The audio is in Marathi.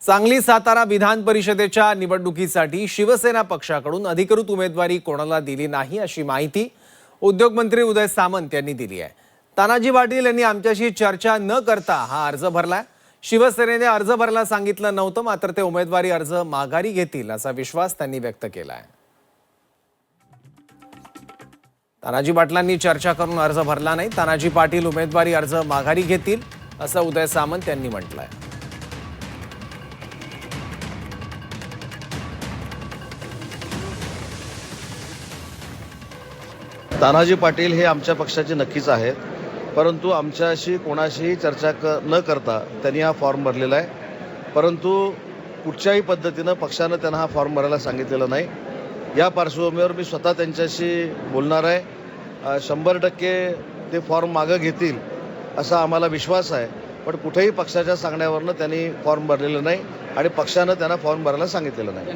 सांगली सातारा विधान परिषदेच्या निवडणुकीसाठी शिवसेना पक्षाकडून अधिकृत उमेदवारी कोणाला दिली नाही अशी माहिती उद्योगमंत्री उदय सामंत यांनी दिली आहे। तानाजी पाटील यांनी आमच्याशी चर्चा न करता हा अर्ज भरलाय। शिवसेनेने अर्ज भरायला सांगितलं नव्हतं, मात्र ते उमेदवारी अर्ज माघारी घेतील असा विश्वास त्यांनी व्यक्त केलाय। तानाजी पाटलांनी चर्चा करून अर्ज भरला नाही, तानाजी पाटील उमेदवारी अर्ज माघारी घेतील असं उदय सामंत यांनी म्हटलंय। तानाजी पाटील हे आमच्या पक्षाचे नक्कीच आहेत, परंतु आमच्याशी कोणाशीही चर्चा न करता त्यांनी हा फॉर्म भरलेला आहे। परंतु कुठच्याही पद्धतीनं पक्षानं त्यांना हा फॉर्म भरायला सांगितलेला नाही। या पार्श्वभूमीवर मी स्वतः त्यांच्याशी बोलणार आहे। 100% ते फॉर्म मागं घेतील असा आम्हाला विश्वास आहे, पण कुठेही पक्षाच्या सांगण्यावरनं त्यांनी फॉर्म भरलेलं नाही आणि पक्षानं त्यांना फॉर्म भरायला सांगितलेलं नाही।